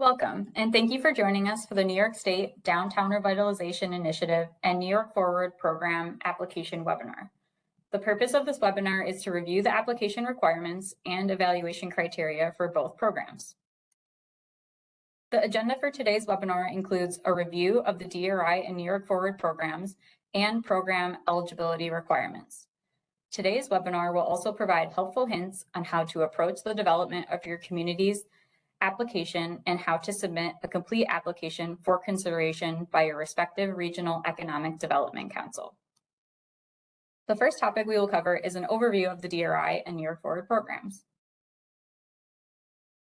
Welcome, and thank you for joining us for the New York State Downtown Revitalization Initiative and New York Forward Program Application Webinar. The purpose of this webinar is to review the application requirements and evaluation criteria for both programs. The agenda for today's webinar includes a review of the DRI and New York Forward programs and program eligibility requirements. Today's webinar will also provide helpful hints on how to approach the development of your community's application and how to submit a complete application for consideration by your respective Regional Economic Development Council. The first topic we will cover is an overview of the DRI and New York Forward programs.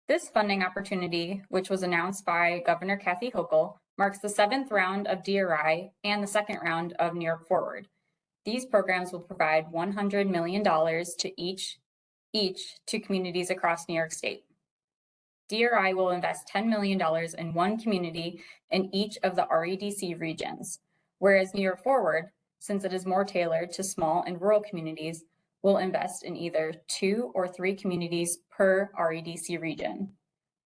This funding opportunity, which was announced by Governor Kathy Hochul, marks the 7th round of DRI and the 2nd round of New York Forward. These programs will provide $100 million to each to communities across New York State. DRI will invest $10 million in one community in each of the REDC regions, whereas New York Forward, since it is more tailored to small and rural communities, will invest in either 2 or 3 communities per REDC region.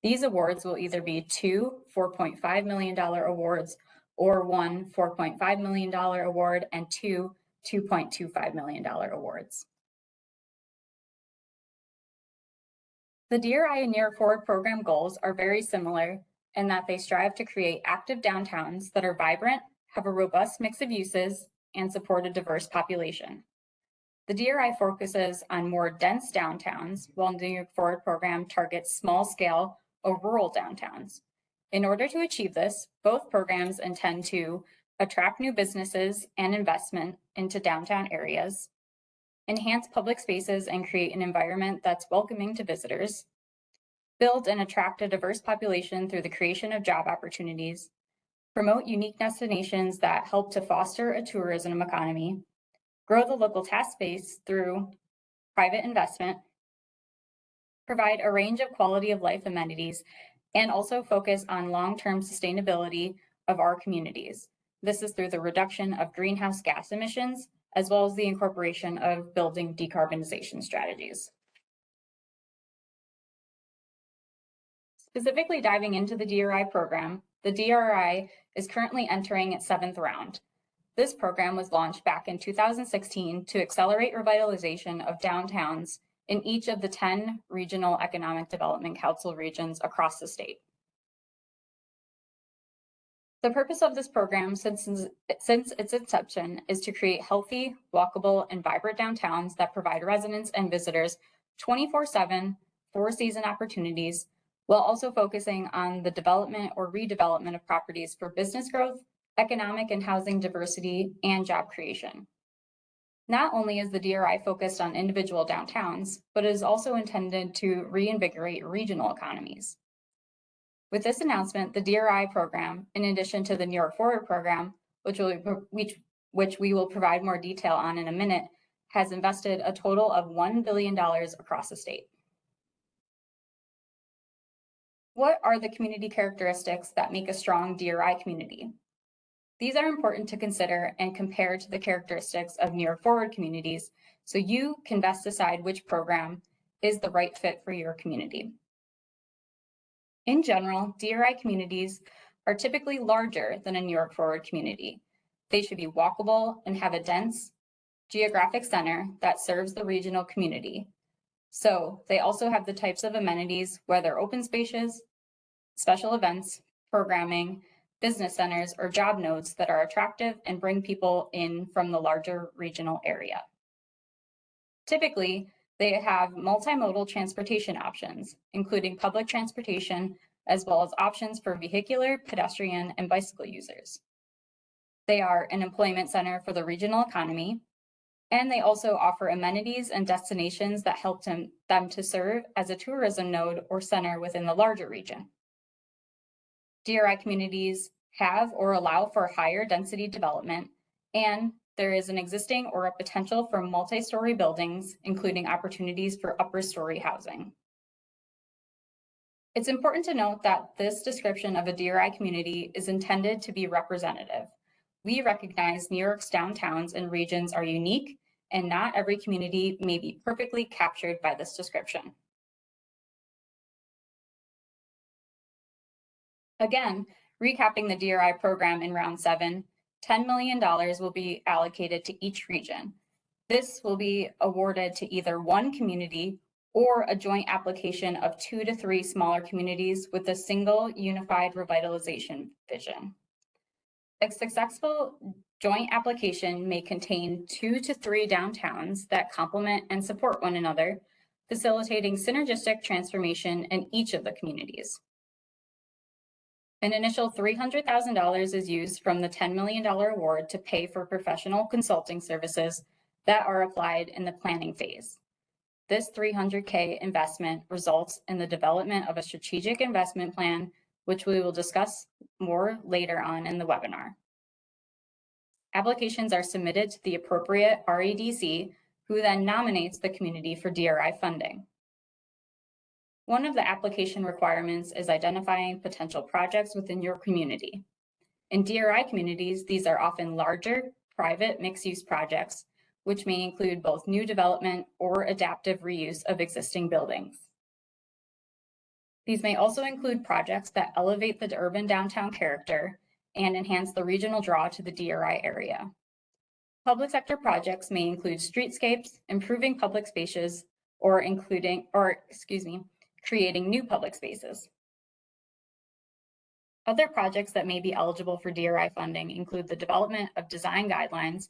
These awards will either be 2 $4.5 million awards or 1 $4.5 million award and 2 $2.25 million awards. The DRI and New York Forward program goals are very similar in that they strive to create active downtowns that are vibrant, have a robust mix of uses, and support a diverse population. The DRI focuses on more dense downtowns, while the New York Forward program targets small-scale or rural downtowns. In order to achieve this, both programs intend to attract new businesses and investment into downtown areas, enhance public spaces and create an environment that's welcoming to visitors, build and attract a diverse population through the creation of job opportunities, promote unique destinations that help to foster a tourism economy, grow the local tax base through private investment, provide a range of quality of life amenities, and also focus on long-term sustainability of our communities. This is through the reduction of greenhouse gas emissions, as well as the incorporation of building decarbonization strategies. Specifically diving into the DRI program, the DRI is currently entering its 7th round. This program was launched back in 2016 to accelerate revitalization of downtowns in each of the 10 Regional Economic Development Council regions across the state. The purpose of this program since its inception is to create healthy, walkable, and vibrant downtowns that provide residents and visitors 24/7, 4-season opportunities, while also focusing on the development or redevelopment of properties for business growth, economic and housing diversity, and job creation. Not only is the DRI focused on individual downtowns, but it is also intended to reinvigorate regional economies. With this announcement, the DRI program, in addition to the New York Forward program, which we will provide more detail on in a minute, has invested a total of $1 billion across the state. What are the community characteristics that make a strong DRI community? These are important to consider and compare to the characteristics of New York Forward communities, so you can best decide which program is the right fit for your community. In general, DRI communities are typically larger than a New York Forward community. They should be walkable and have a dense geographic center that serves the regional community. So they also have the types of amenities, whether open spaces, special events, programming, business centers, or job nodes that are attractive and bring people in from the larger regional area. Typically, they have multimodal transportation options, including public transportation, as well as options for vehicular, pedestrian, and bicycle users. They are an employment center for the regional economy, and they also offer amenities and destinations that help them to serve as a tourism node or center within the larger region. DRI communities have or allow for higher density development, and there is an existing or a potential for multi-story buildings, including opportunities for upper story housing. It's important to note that this description of a DRI community is intended to be representative. We recognize New York's downtowns and regions are unique, and not every community may be perfectly captured by this description. Again, recapping the DRI program in round 7, $10 million will be allocated to each region. This will be awarded to either one community or a joint application of 2 to 3 smaller communities with a single unified revitalization vision. A successful joint application may contain 2 to 3 downtowns that complement and support one another, facilitating synergistic transformation in each of the communities. An initial $300,000 is used from the $10 million award to pay for professional consulting services that are applied in the planning phase. This $300K investment results in the development of a strategic investment plan, which we will discuss more later on in the webinar. Applications are submitted to the appropriate REDC, who then nominates the community for DRI funding. One of the application requirements is identifying potential projects within your community. In DRI communities, these are often larger, private mixed-use projects, which may include both new development or adaptive reuse of existing buildings. These may also include projects that elevate the urban downtown character and enhance the regional draw to the DRI area. Public sector projects may include streetscapes, improving public spaces, or creating new public spaces. Other projects that may be eligible for DRI funding include the development of design guidelines,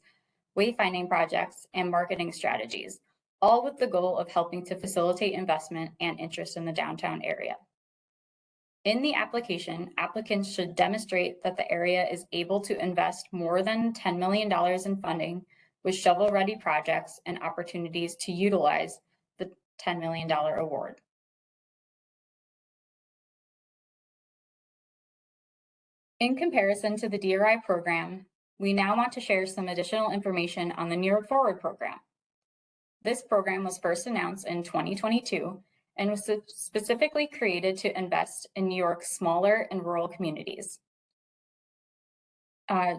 wayfinding projects, and marketing strategies, all with the goal of helping to facilitate investment and interest in the downtown area. In the application, applicants should demonstrate that the area is able to invest more than $10 million in funding with shovel-ready projects and opportunities to utilize the $10 million award. In comparison to the DRI program, we now want to share some additional information on the New York Forward program. This program was first announced in 2022 and was specifically created to invest in New York's smaller and rural communities.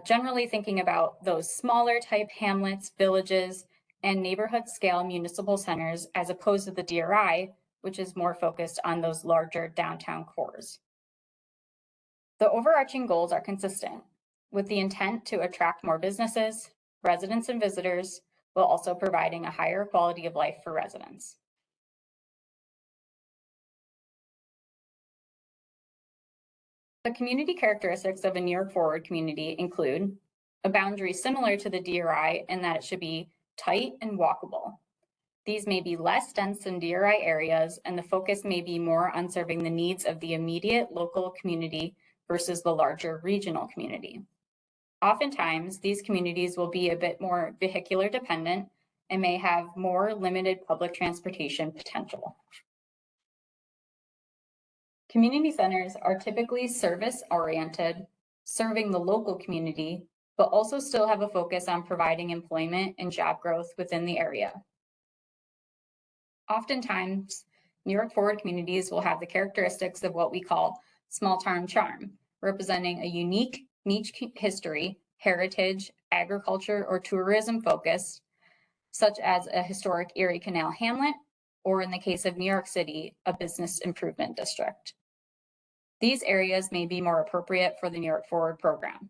Generally thinking about those smaller type hamlets, villages, and neighborhood scale municipal centers, as opposed to the DRI, which is more focused on those larger downtown cores. The overarching goals are consistent, with the intent to attract more businesses, residents, and visitors, while also providing a higher quality of life for residents. The community characteristics of a New York Forward community include a boundary similar to the DRI in that it should be tight and walkable. These may be less dense than DRI areas, and the focus may be more on serving the needs of the immediate local community versus the larger regional community. Oftentimes, these communities will be a bit more vehicular dependent and may have more limited public transportation potential. Community centers are typically service-oriented, serving the local community, but also still have a focus on providing employment and job growth within the area. Oftentimes, New York Forward communities will have the characteristics of what we call small town charm, representing a unique niche history, heritage, agriculture, or tourism focus, such as a historic Erie Canal hamlet, or in the case of New York City, a business improvement district. These areas may be more appropriate for the New York Forward program.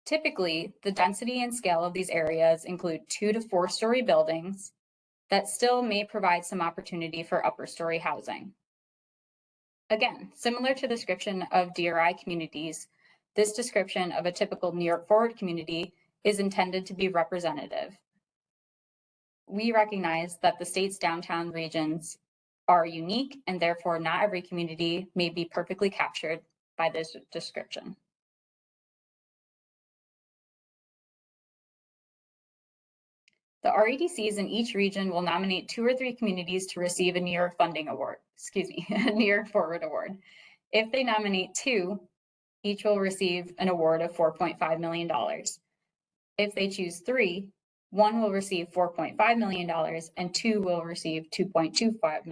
Typically, the density and scale of these areas include 2 to 4 story buildings that still may provide some opportunity for upper story housing. Again, similar to the description of DRI communities, this description of a typical New York Forward community is intended to be representative. We recognize that the state's downtown regions are unique, and therefore not every community may be perfectly captured by this description. The REDCs in each region will nominate 2 or 3 communities to receive a New York funding award, a New York Forward award. If they nominate 2, each will receive an award of $4.5 million. If they choose 3, 1 will receive $4.5 million and 2 will receive $2.25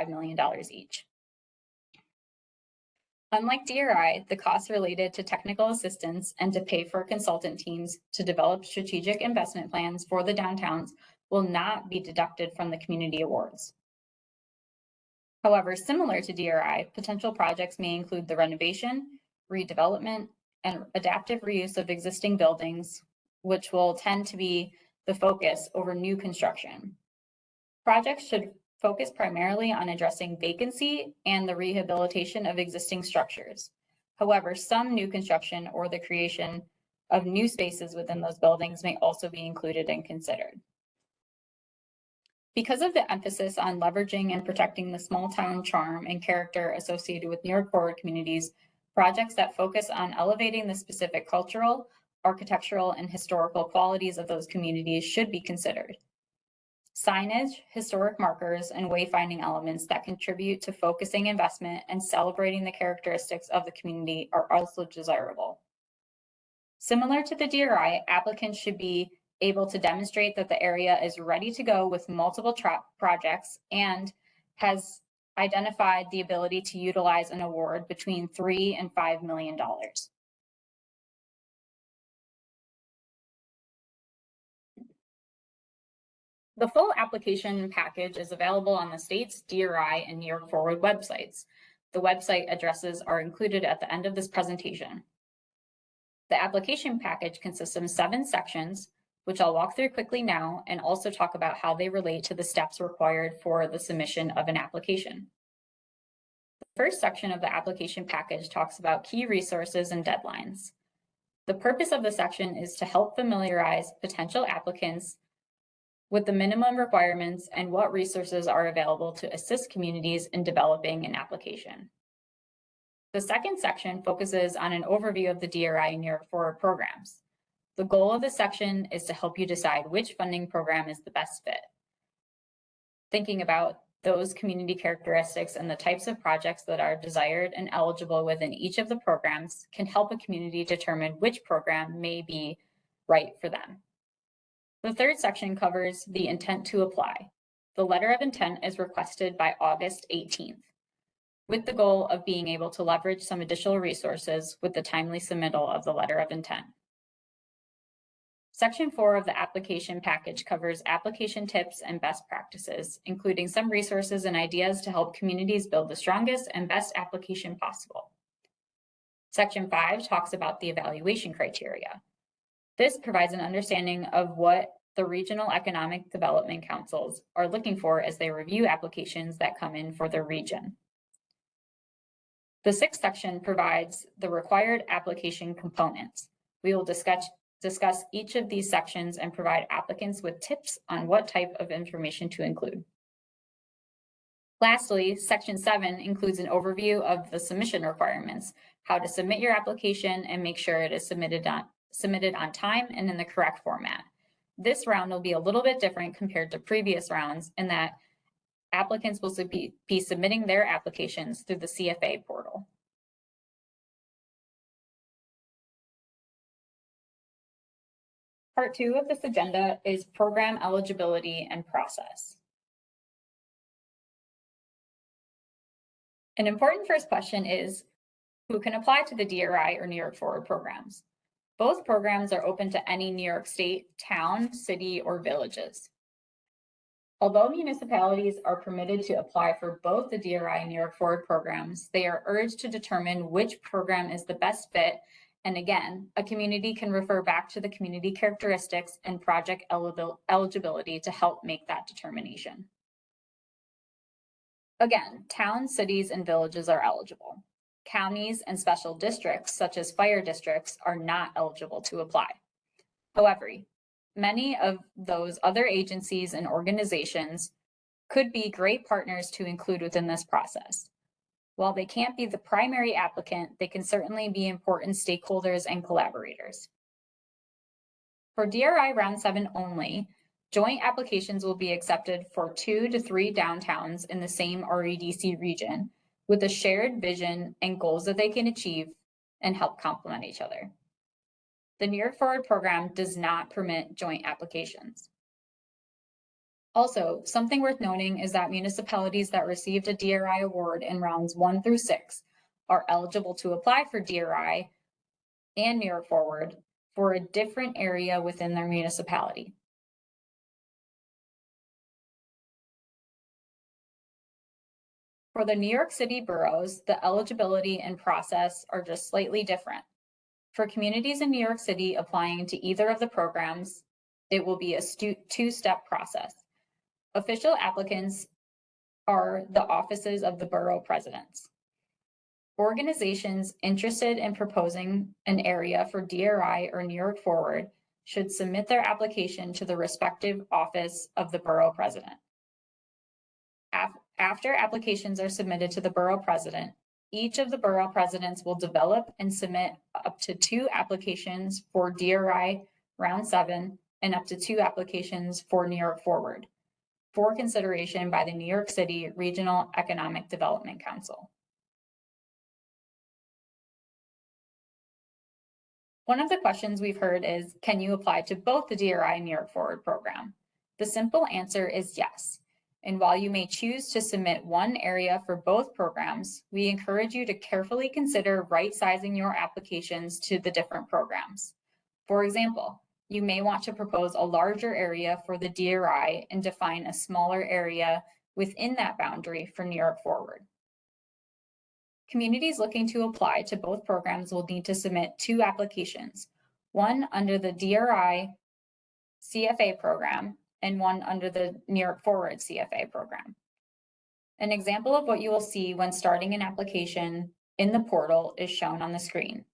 million each. Unlike DRI, the costs related to technical assistance and to pay for consultant teams to develop strategic investment plans for the downtowns will not be deducted from the community awards. However, similar to DRI, potential projects may include the renovation, redevelopment, and adaptive reuse of existing buildings, which will tend to be the focus over new construction. Projects should focus primarily on addressing vacancy and the rehabilitation of existing structures. However, some new construction or the creation of new spaces within those buildings may also be included and considered. Because of the emphasis on leveraging and protecting the small town charm and character associated with New York Forward communities, projects that focus on elevating the specific cultural, architectural, and historical qualities of those communities should be considered. Signage, historic markers, and wayfinding elements that contribute to focusing investment and celebrating the characteristics of the community are also desirable. Similar to the DRI, applicants should be able to demonstrate that the area is ready to go with multiple projects and has identified the ability to utilize an award between $3 and $5 million. The full application package is available on the state's DRI and New York Forward websites. The website addresses are included at the end of this presentation. The application package consists of 7 sections, which I'll walk through quickly now and also talk about how they relate to the steps required for the submission of an application. The first section of the application package talks about key resources and deadlines. The purpose of the section is to help familiarize potential applicants with the minimum requirements and what resources are available to assist communities in developing an application. The second section focuses on an overview of the DRI and New York Forward programs. The goal of this section is to help you decide which funding program is the best fit. Thinking about those community characteristics and the types of projects that are desired and eligible within each of the programs can help a community determine which program may be right for them. The third section covers the intent to apply. The letter of intent is requested by August 18th, with the goal of being able to leverage some additional resources with the timely submittal of the letter of intent. Section 4 of the application package covers application tips and best practices, including some resources and ideas to help communities build the strongest and best application possible. Section 5 talks about the evaluation criteria. This provides an understanding of what the regional economic development councils are looking for as they review applications that come in for their region. The 6th section provides the required application components. We will discuss each of these sections and provide applicants with tips on what type of information to include. Lastly, Section 7 includes an overview of the submission requirements, how to submit your application and make sure it is submitted on time and in the correct format. This round will be a little bit different compared to previous rounds in that applicants will be submitting their applications through the CFA portal. Part 2 of this agenda is program eligibility and process. An important first question is, who can apply to the DRI or New York Forward programs? Both programs are open to any New York State, town, city, or villages. Although municipalities are permitted to apply for both the DRI and New York Forward programs, they are urged to determine which program is the best fit. And again, a community can refer back to the community characteristics and project eligibility to help make that determination. Again, towns, cities, and villages are eligible. Counties and special districts, such as fire districts, are not eligible to apply. However, many of those other agencies and organizations could be great partners to include within this process. While they can't be the primary applicant, they can certainly be important stakeholders and collaborators. For DRI Round 7 only, joint applications will be accepted for 2 to 3 downtowns in the same REDC region, with a shared vision and goals that they can achieve and help complement each other. The New York Forward program does not permit joint applications. Also, something worth noting is that municipalities that received a DRI award in rounds 1 through 6 are eligible to apply for DRI and New York Forward for a different area within their municipality. For the New York City boroughs, the eligibility and process are just slightly different. For communities in New York City applying to either of the programs, it will be a two-step process. Official applicants are the offices of the borough presidents. Organizations interested in proposing an area for DRI or New York Forward should submit their application to the respective office of the borough president. After applications are submitted to the borough president, each of the borough presidents will develop and submit up to 2 applications for DRI Round 7 and up to 2 applications for New York Forward for consideration by the New York City Regional Economic Development Council. One of the questions we've heard is, can you apply to both the DRI and New York Forward program? The simple answer is yes. And while you may choose to submit one area for both programs, we encourage you to carefully consider right-sizing your applications to the different programs. For example, you may want to propose a larger area for the DRI and define a smaller area within that boundary for New York Forward. Communities looking to apply to both programs will need to submit 2 applications, one under the DRI CFA program and one under the New York Forward CFA program. An example of what you will see when starting an application in the portal is shown on the screen.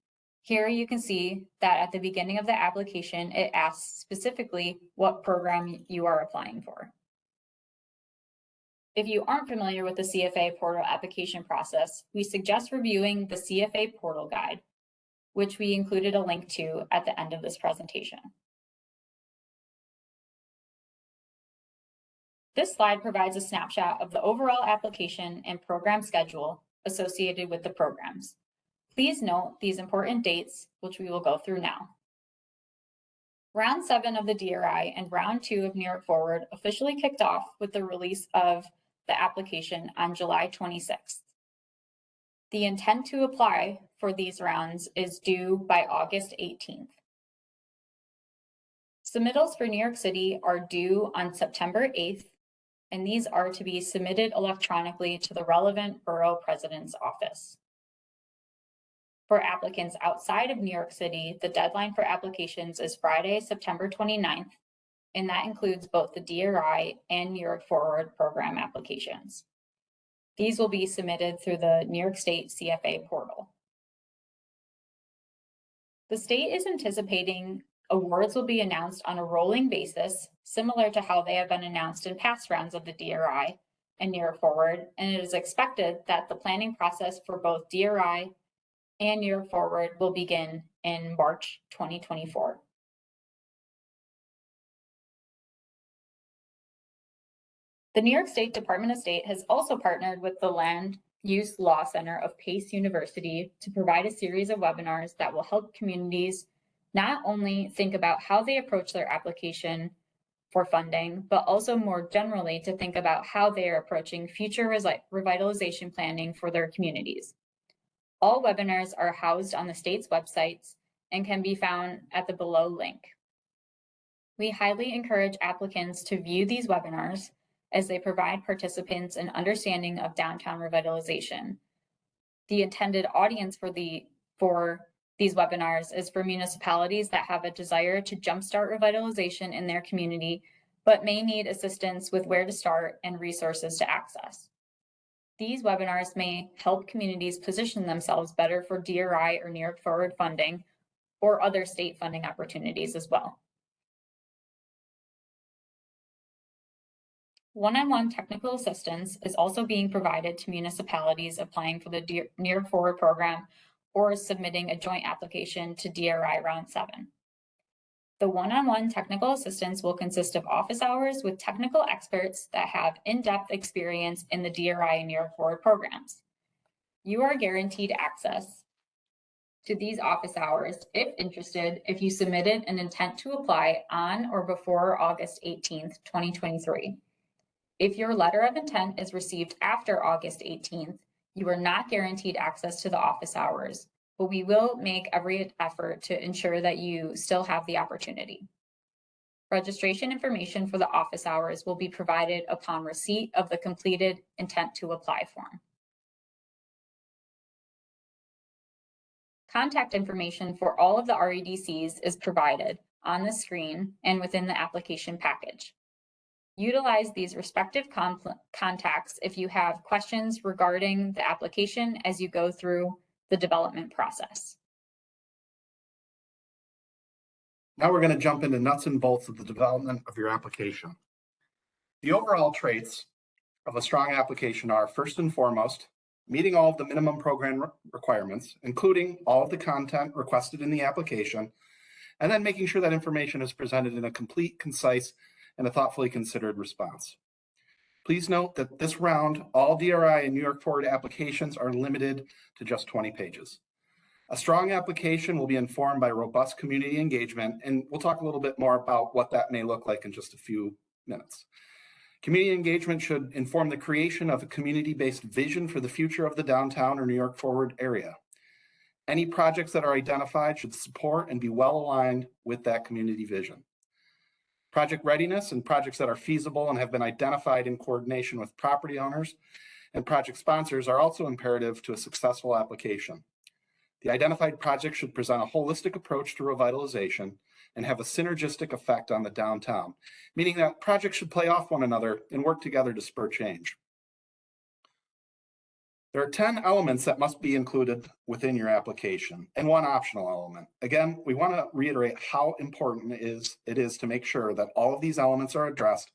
Here you can see that at the beginning of the application, it asks specifically what program you are applying for. If you aren't familiar with the CFA portal application process, we suggest reviewing the CFA portal guide, which we included a link to at the end of this presentation. This slide provides a snapshot of the overall application and program schedule associated with the programs. Please note these important dates, which we will go through now. Round 7 of the DRI and Round 2 of New York Forward officially kicked off with the release of the application on July 26th. The intent to apply for these rounds is due by August 18th. Submittals for New York City are due on September 8th, and these are to be submitted electronically to the relevant borough president's office. For applicants outside of New York City, the deadline for applications is Friday, September 29th, and that includes both the DRI and New York Forward program applications. These will be submitted through the New York State CFA portal. The state is anticipating awards will be announced on a rolling basis, similar to how they have been announced in past rounds of the DRI and New York Forward, and it is expected that the planning process for both DRI and New York Forward will begin in March 2024. The New York State Department of State has also partnered with the Land Use Law Center of Pace University to provide a series of webinars that will help communities not only think about how they approach their application for funding, but also more generally to think about how they are approaching future revitalization planning for their communities. All webinars are housed on the state's websites and can be found at the below link. We highly encourage applicants to view these webinars as they provide participants an understanding of downtown revitalization. The intended audience for these webinars is for municipalities that have a desire to jumpstart revitalization in their community, but may need assistance with where to start and resources to access. These webinars may help communities position themselves better for DRI or New York Forward funding or other state funding opportunities as well. One-on-one technical assistance is also being provided to municipalities applying for the New York Forward program or submitting a joint application to DRI Round 7. The one-on-one technical assistance will consist of office hours with technical experts that have in-depth experience in the DRI and New York Forward programs. You are guaranteed access to these office hours, if interested, if you submitted an intent to apply on or before August 18th, 2023. If your letter of intent is received after August 18th, you are not guaranteed access to the office hours, but we will make every effort to ensure that you still have the opportunity. Registration information for the office hours will be provided upon receipt of the completed intent to apply form. Contact information for all of the REDCs is provided on the screen and within the application package. Utilize these respective contacts if you have questions regarding the application as you go through the development process. Now we're going to jump into nuts and bolts of the development of your application. The overall traits of a strong application are, first and foremost, meeting all of the minimum program requirements, including all of the content requested in the application, and then making sure that information is presented in a complete, concise, and a thoughtfully considered response. Please note that this round, all DRI and New York Forward applications are limited to just 20 pages. A strong application will be informed by robust community engagement, and we'll talk a little bit more about what that may look like in just a few minutes. Community engagement should inform the creation of a community-based vision for the future of the downtown or New York Forward area. Any projects that are identified should support and be well aligned with that community vision. Project readiness and projects that are feasible and have been identified in coordination with property owners and project sponsors are also imperative to a successful application. The identified project should present a holistic approach to revitalization and have a synergistic effect on the downtown, meaning that projects should play off one another and work together to spur change. There are 10 elements that must be included within your application and one optional element. Again, we want to reiterate how important it is to make sure that all of these elements are addressed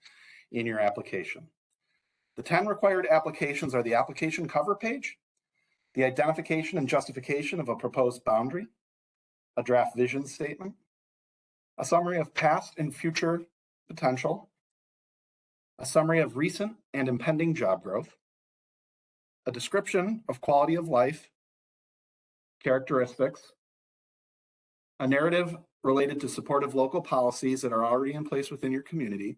in your application. The 10 required applications are the application cover page, the identification and justification of a proposed boundary, a draft vision statement, a summary of past and future potential, a summary of recent and impending job growth, a description of quality of life characteristics, a narrative related to supportive local policies that are already in place within your community,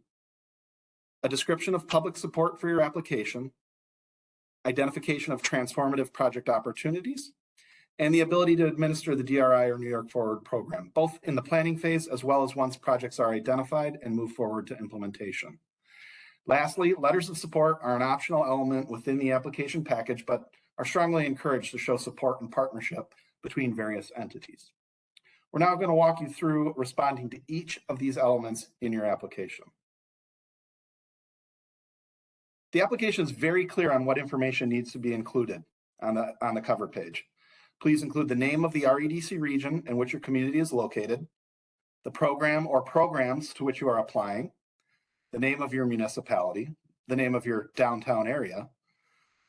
a description of public support for your application, identification of transformative project opportunities, and the ability to administer the DRI or New York Forward program, both in the planning phase as well as once projects are identified and move forward to implementation. Lastly, letters of support are an optional element within the application package, but are strongly encouraged to show support and partnership between various entities. We're now going to walk you through responding to each of these elements in your application. The application is very clear on what information needs to be included on the cover page. Please include the name of the REDC region in which your community is located, the program or programs to which you are applying, the name of your municipality, the name of your downtown area,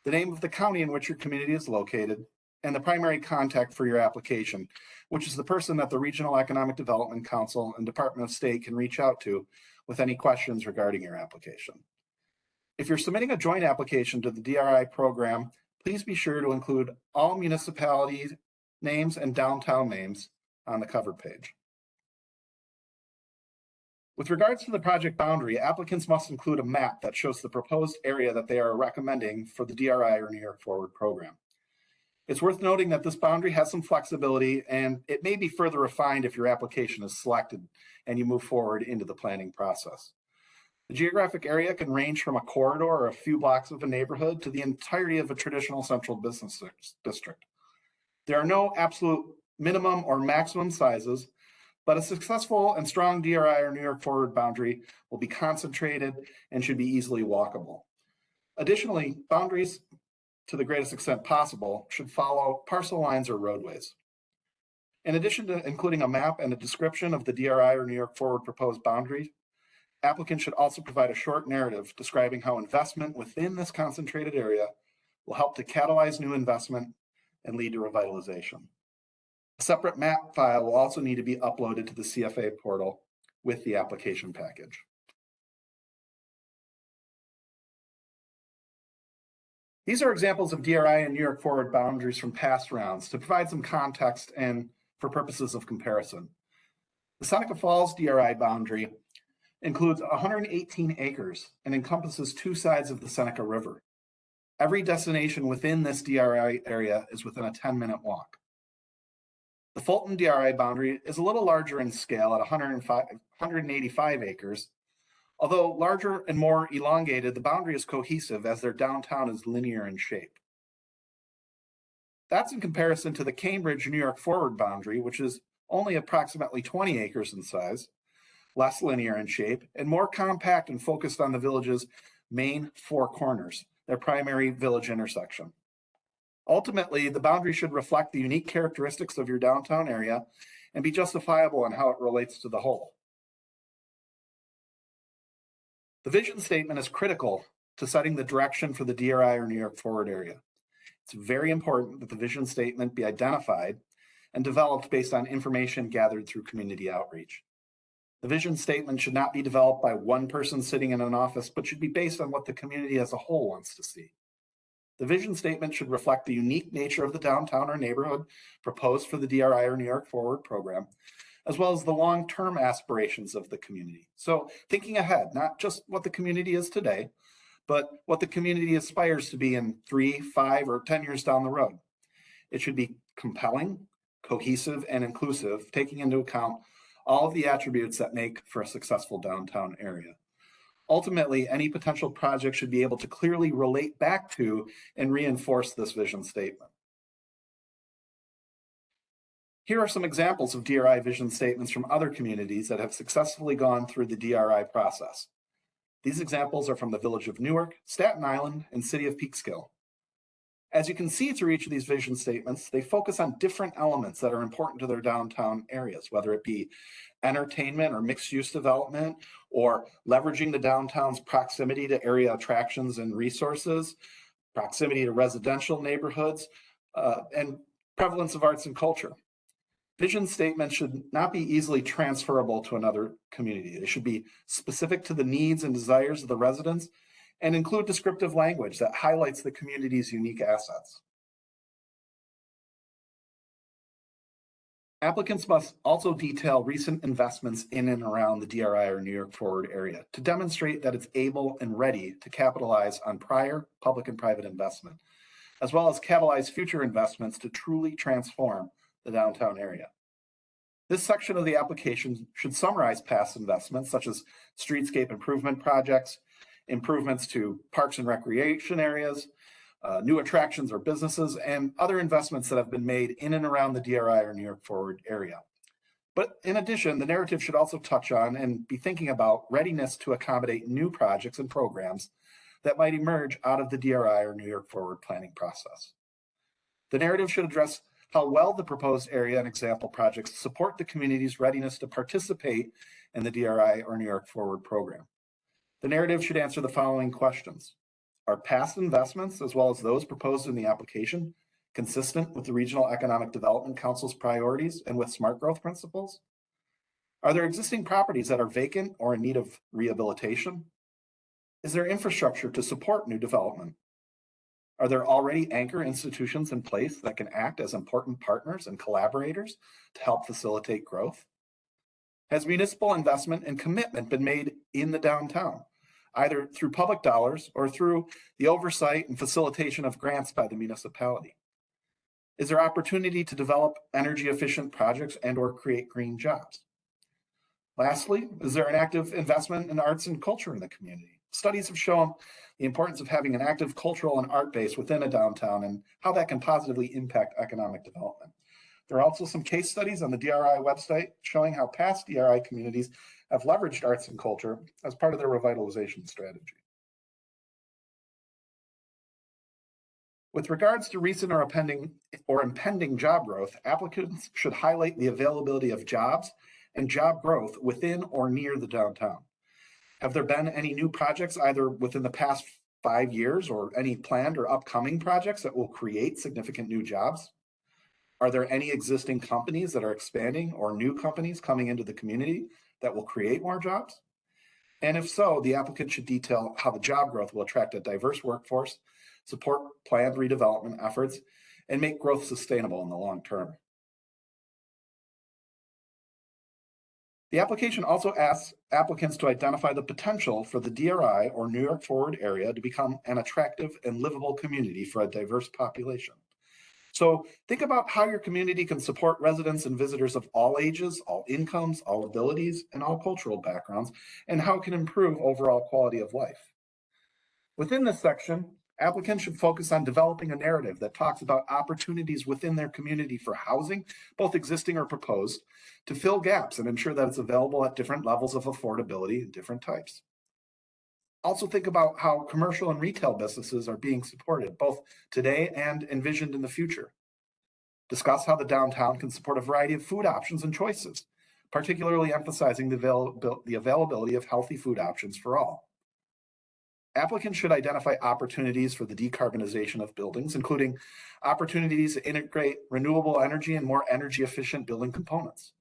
the name of the county in which your community is located, and the primary contact for your application, which is the person that the Regional Economic Development Council and Department of State can reach out to with any questions regarding your application. If you're submitting a joint application to the DRI program, please be sure to include all municipality names and downtown names on the cover page. With regards to the project boundary, applicants must include a map that shows the proposed area that they are recommending for the DRI or New York Forward program. It's worth noting that this boundary has some flexibility and it may be further refined if your application is selected and you move forward into the planning process. The geographic area can range from a corridor or a few blocks of a neighborhood to the entirety of a traditional central business district. There are no absolute minimum or maximum sizes, but a successful and strong DRI or New York Forward boundary will be concentrated and should be easily walkable. Additionally, boundaries, to the greatest extent possible, should follow parcel lines or roadways. In addition to including a map and a description of the DRI or New York Forward proposed boundary, applicants should also provide a short narrative describing how investment within this concentrated area will help to catalyze new investment and lead to revitalization. A separate map file will also need to be uploaded to the CFA portal with the application package. These are examples of DRI and New York Forward boundaries from past rounds to provide some context and for purposes of comparison. The Seneca Falls DRI boundary includes 118 acres and encompasses two sides of the Seneca River. Every destination within this DRI area is within a 10-minute walk. The Fulton DRI boundary is a little larger in scale at 185 acres. Although larger and more elongated, the boundary is cohesive as their downtown is linear in shape. That's in comparison to the Cambridge, New York Forward boundary, which is only approximately 20 acres in size, less linear in shape, and more compact and focused on the village's main four corners, their primary village intersection. Ultimately, the boundary should reflect the unique characteristics of your downtown area and be justifiable in how it relates to the whole. The vision statement is critical to setting the direction for the DRI or New York Forward area. It's very important that the vision statement be identified and developed based on information gathered through community outreach. The vision statement should not be developed by one person sitting in an office, but should be based on what the community as a whole wants to see. The vision statement should reflect the unique nature of the downtown or neighborhood proposed for the DRI or New York Forward program, as well as the long-term aspirations of the community. So thinking ahead, not just what the community is today, but what the community aspires to be in 3, 5, or 10 years down the road. It should be compelling, cohesive, and inclusive, taking into account all of the attributes that make for a successful downtown area. Ultimately, any potential project should be able to clearly relate back to and reinforce this vision statement. Here are some examples of DRI vision statements from other communities that have successfully gone through the DRI process. These examples are from the Village of Newark, Staten Island, and City of Peekskill. As you can see through each of these vision statements, they focus on different elements that are important to their downtown areas, whether it be entertainment or mixed-use development, or leveraging the downtown's proximity to area attractions and resources, proximity to residential neighborhoods, and prevalence of arts and culture. Vision statements should not be easily transferable to another community. They should be specific to the needs and desires of the residents and include descriptive language that highlights the community's unique assets. Applicants must also detail recent investments in and around the DRI or New York Forward area to demonstrate that it's able and ready to capitalize on prior public and private investment, as well as catalyze future investments to truly transform the downtown area. This section of the application should summarize past investments such as streetscape improvement projects, improvements to parks and recreation areas, new attractions or businesses, and other investments that have been made in and around the DRI or New York Forward area. But in addition, the narrative should also touch on and be thinking about readiness to accommodate new projects and programs that might emerge out of the DRI or New York Forward planning process. The narrative should address how well the proposed area and example projects support the community's readiness to participate in the DRI or New York Forward program. The narrative should answer the following questions. Are past investments, as well as those proposed in the application, consistent with the Regional Economic Development Council's priorities and with smart growth principles? Are there existing properties that are vacant or in need of rehabilitation? Is there infrastructure to support new development? Are there already anchor institutions in place that can act as important partners and collaborators to help facilitate growth? Has municipal investment and commitment been made in the downtown, either through public dollars or through the oversight and facilitation of grants by the municipality? Is there opportunity to develop energy efficient projects and or create green jobs? Lastly, is there an active investment in arts and culture in the community? Studies have shown the importance of having an active cultural and art base within a downtown and how that can positively impact economic development. There are also some case studies on the DRI website showing how past DRI communities have leveraged arts and culture as part of their revitalization strategy. With regards to recent or impending job growth, applicants should highlight the availability of jobs and job growth within or near the downtown. Have there been any new projects either within the past 5 years or any planned or upcoming projects that will create significant new jobs? Are there any existing companies that are expanding or new companies coming into the community that will create more jobs? And if so, the applicant should detail how the job growth will attract a diverse workforce, support planned redevelopment efforts, and make growth sustainable in the long term. The application also asks applicants to identify the potential for the DRI or New York Forward area to become an attractive and livable community for a diverse population. So think about how your community can support residents and visitors of all ages, all incomes, all abilities, and all cultural backgrounds, and how it can improve overall quality of life. Within this section, Applicants should focus on developing a narrative that talks about opportunities within their community for housing, both existing or proposed, to fill gaps and ensure that it's available at different levels of affordability and different types. Also think about how commercial and retail businesses are being supported, both today and envisioned in the future. Discuss how the downtown can support a variety of food options and choices, particularly emphasizing the availability of healthy food options for all. Applicants should identify opportunities for the decarbonization of buildings, including opportunities to integrate renewable energy and more energy efficient building components.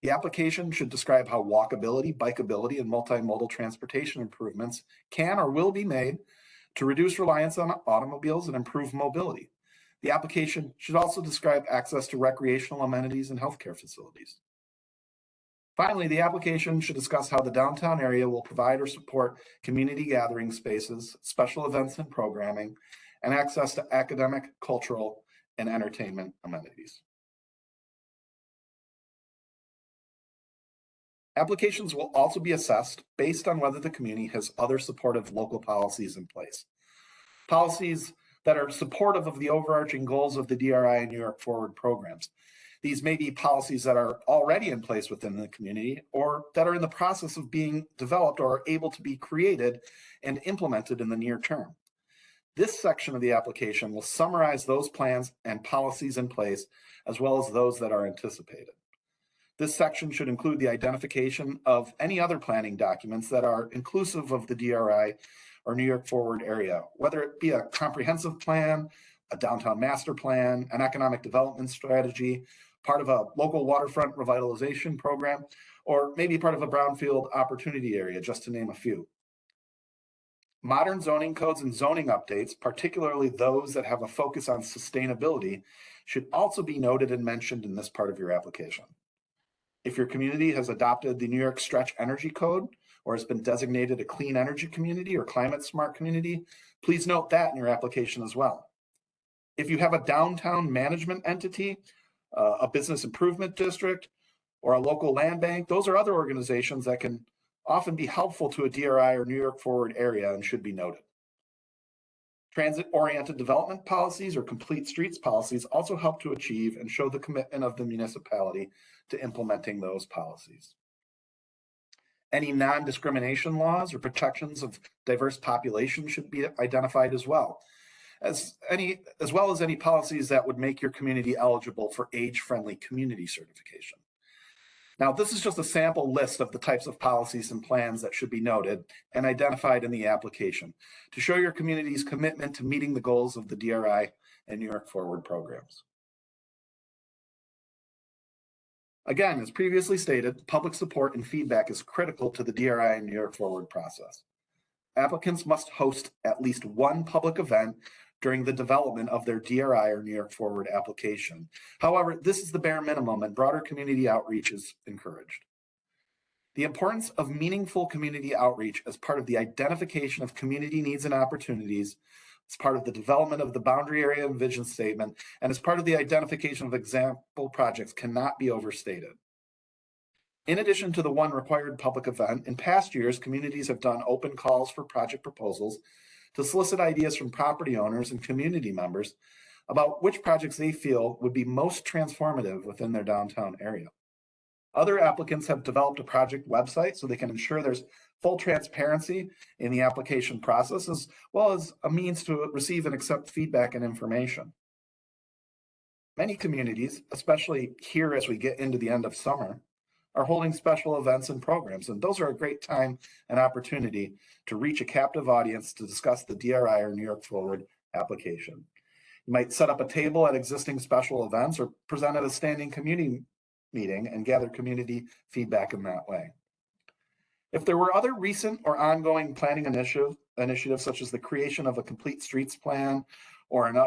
The application should describe how walkability, bikeability, and multimodal transportation improvements can or will be made to reduce reliance on automobiles and improve mobility. The application should also describe access to recreational amenities and healthcare facilities. Finally, the application should discuss how the downtown area will provide or support community gathering spaces, special events and programming, and access to academic, cultural, and entertainment amenities. Applications will also be assessed based on whether the community has other supportive local policies in place. Policies that are supportive of the overarching goals of the DRI and New York Forward programs. These may be policies that are already in place within the community or that are in the process of being developed or are able to be created and implemented in the near term. This section of the application will summarize those plans and policies in place, as well as those that are anticipated. This section should include the identification of any other planning documents that are inclusive of the DRI or New York Forward area, whether it be a comprehensive plan, a downtown master plan, an economic development strategy, part of a local waterfront revitalization program, or maybe part of a brownfield opportunity area, just to name a few. Modern zoning codes and zoning updates, particularly those that have a focus on sustainability, should also be noted and mentioned in this part of your application. If your community has adopted the New York Stretch Energy Code or has been designated a clean energy community or climate smart community, please note that in your application as well. If you have a downtown management entity, a business improvement district, or a local land bank, those are other organizations that can often be helpful to a DRI or New York Forward area and should be noted. Transit-oriented development policies or complete streets policies also help to achieve and show the commitment of the municipality to implementing those policies. Any non-discrimination laws or protections of diverse populations should be identified as well as any policies that would make your community eligible for age-friendly community certification. Now, this is just a sample list of the types of policies and plans that should be noted and identified in the application to show your community's commitment to meeting the goals of the DRI and New York Forward programs. Again, as previously stated, public support and feedback is critical to the DRI and New York Forward process. Applicants must host at least one public event during the development of their DRI or New York Forward application. However, this is the bare minimum and broader community outreach is encouraged. The importance of meaningful community outreach as part of the identification of community needs and opportunities, as part of the development of the boundary area and vision statement, and as part of the identification of example projects cannot be overstated. In addition to the one required public event, in past years, communities have done open calls for project proposals to solicit ideas from property owners and community members about which projects they feel would be most transformative within their downtown area. Other applicants have developed a project website so they can ensure there's full transparency in the application process, as well as a means to receive and accept feedback and information. Many communities, especially here as we get into the end of summer, are holding special events and programs, and those are a great time and opportunity to reach a captive audience to discuss the DRI or New York Forward application. You might set up a table at existing special events or present at a standing community meeting and gather community feedback in that way. If there were other recent or ongoing planning initiatives such as the creation of a complete streets plan or an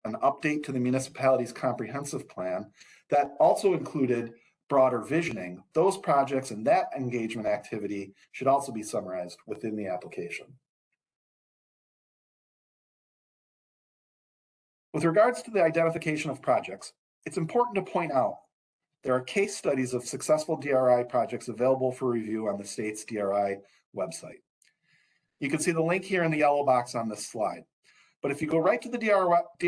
update to the municipality's comprehensive plan that also included broader visioning, those projects and that engagement activity should also be summarized within the application. With regards to the identification of projects, it's important to point out there are case studies of successful DRI projects available for review on the state's DRI website. You can see the link here in the yellow box on this slide. But if you go right to the DRI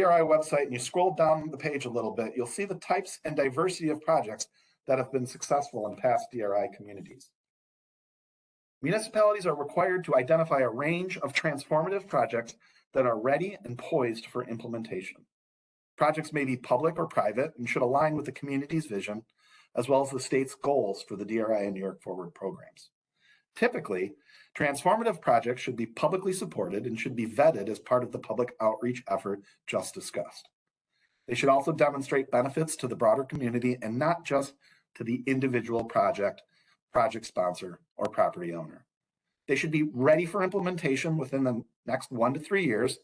website and you scroll down the page a little bit, you'll see the types and diversity of projects that have been successful in past DRI communities. Municipalities are required to identify a range of transformative projects that are ready and poised for implementation. Projects may be public or private and should align with the community's vision, as well as the state's goals for the DRI and New York Forward programs. Typically, transformative projects should be publicly supported and should be vetted as part of the public outreach effort just discussed. They should also demonstrate benefits to the broader community and not just to the individual project sponsor, or property owner. They should be ready for implementation within the next 1 to 3 years.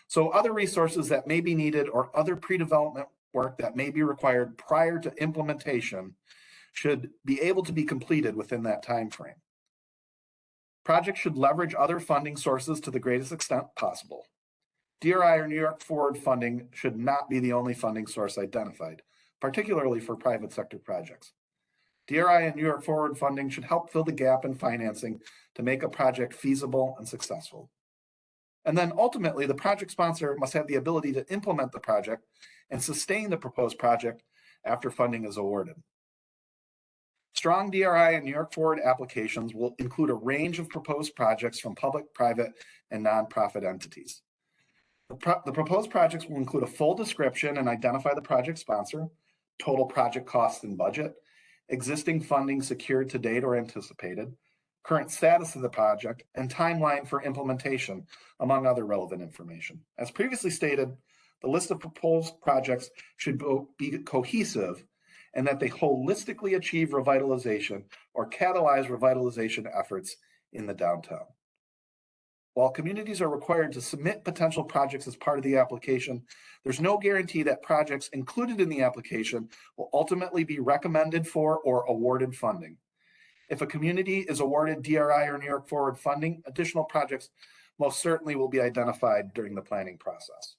So other resources that may be needed or other pre-development work that may be required prior to implementation should be able to be completed within that time frame. Projects should leverage other funding sources to the greatest extent possible. DRI or New York Forward funding should not be the only funding source identified, particularly for private sector projects. DRI and New York Forward funding should help fill the gap in financing to make a project feasible and successful. And then ultimately, the project sponsor must have the ability to implement the project and sustain the proposed project after funding is awarded. Strong DRI and New York Forward applications will include a range of proposed projects from public, private, and nonprofit entities. The proposed projects will include a full description and identify the project sponsor, total project costs and budget, existing funding secured to date or anticipated, current status of the project, and timeline for implementation, among other relevant information. As previously stated, the list of proposed projects should be cohesive and that they holistically achieve revitalization or catalyze revitalization efforts in the downtown. While communities are required to submit potential projects as part of the application, there's no guarantee that projects included in the application will ultimately be recommended for or awarded funding. If a community is awarded DRI or New York Forward funding, additional projects most certainly will be identified during the planning process.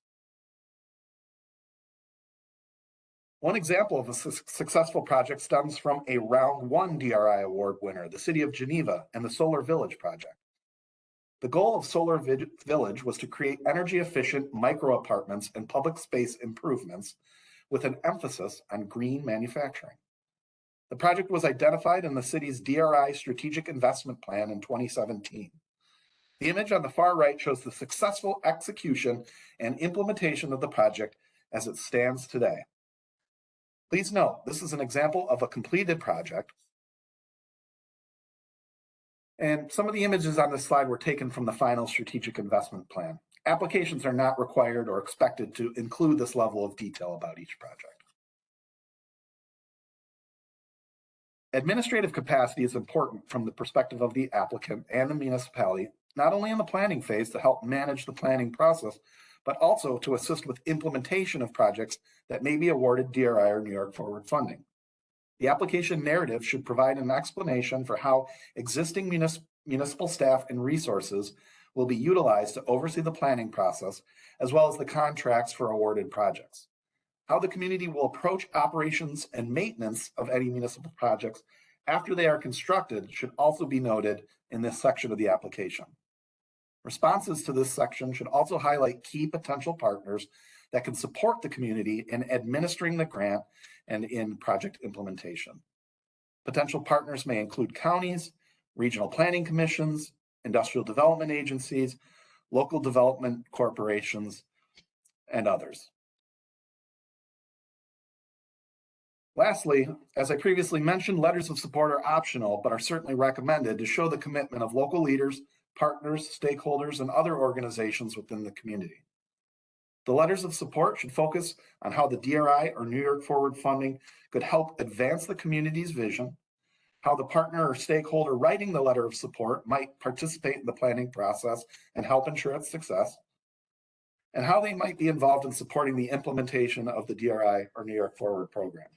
One example of a successful project stems from a Round 1 DRI award winner, the City of Geneva and the Solar Village project. The goal of Solar Village was to create energy-efficient micro-apartments and public space improvements with an emphasis on green manufacturing. The project was identified in the city's DRI Strategic Investment Plan in 2017. The image on the far right shows the successful execution and implementation of the project as it stands today. Please note, this is an example of a completed project. And some of the images on this slide were taken from the final strategic investment plan. Applications are not required or expected to include this level of detail about each project. Administrative capacity is important from the perspective of the applicant and the municipality, not only in the planning phase to help manage the planning process, but also to assist with implementation of projects that may be awarded DRI or New York Forward funding. The application narrative should provide an explanation for how existing municipal staff and resources will be utilized to oversee the planning process, as well as the contracts for awarded projects. How the community will approach operations and maintenance of any municipal projects after they are constructed should also be noted in this section of the application. Responses to this section should also highlight key potential partners that can support the community in administering the grant and in project implementation. Potential partners may include counties, regional planning commissions, industrial development agencies, local development corporations, and others. Lastly, as I previously mentioned, letters of support are optional, but are certainly recommended to show the commitment of local leaders, partners, stakeholders, and other organizations within the community. The letters of support should focus on how the DRI or New York Forward funding could help advance the community's vision, how the partner or stakeholder writing the letter of support might participate in the planning process and help ensure its success, and how they might be involved in supporting the implementation of the DRI or New York Forward program.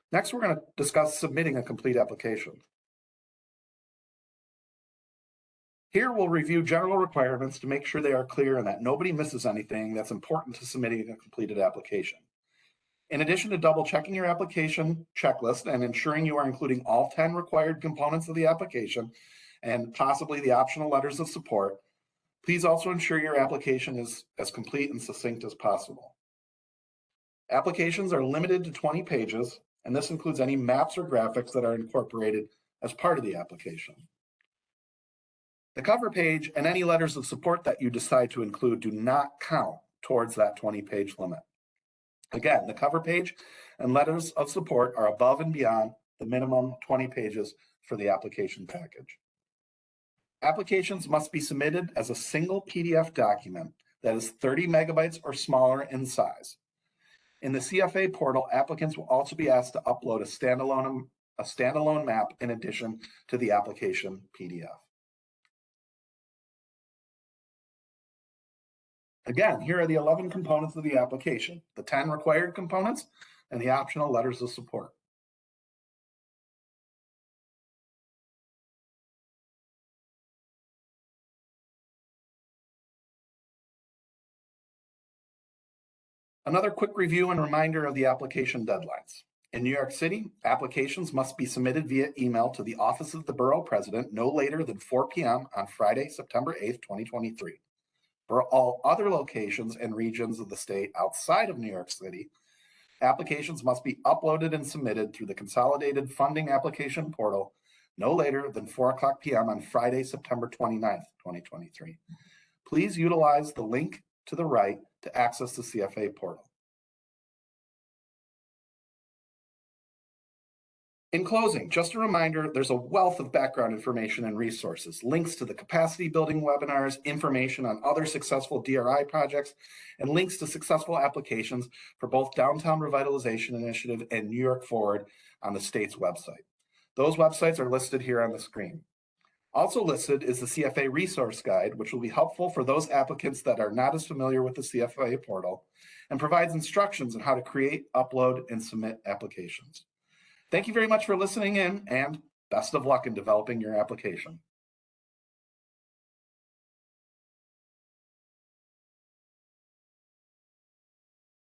Next, we're going to discuss submitting a complete application. Here, we'll review general requirements to make sure they are clear and that nobody misses anything that's important to submitting a completed application. In addition to double checking your application checklist and ensuring you are including all 10 required components of the application, and possibly the optional letters of support, please also ensure your application is as complete and succinct as possible. Applications are limited to 20 pages, and this includes any maps or graphics that are incorporated as part of the application. The cover page and any letters of support that you decide to include do not count towards that 20-page limit. Again, the cover page and letters of support are above and beyond the minimum 20 pages for the application package. Applications must be submitted as a single PDF document that is 30 megabytes or smaller in size. In the CFA portal, applicants will also be asked to upload a standalone map in addition to the application PDF. Again, here are the 11 components of the application, the 10 required components, and the optional letters of support. Another quick review and reminder of the application deadlines. In New York City, applications must be submitted via email to the Office of the Borough President no later than 4 p.m. on Friday, September 8th, 2023. For all other locations and regions of the state outside of New York City, applications must be uploaded and submitted through the Consolidated Funding Application Portal no later than 4:00 p.m. on Friday, September 29th, 2023. Please utilize the link to the right to access the CFA portal. In closing, just a reminder, there's a wealth of background information and resources, links to the capacity building webinars, information on other successful DRI projects, and links to successful applications for both Downtown Revitalization Initiative and New York Forward on the state's website. Those websites are listed here on the screen. Also listed is the CFA Resource Guide, which will be helpful for those applicants that are not as familiar with the CFA portal and provides instructions on how to create, upload, and submit applications. Thank you very much for listening in, and best of luck in developing your application.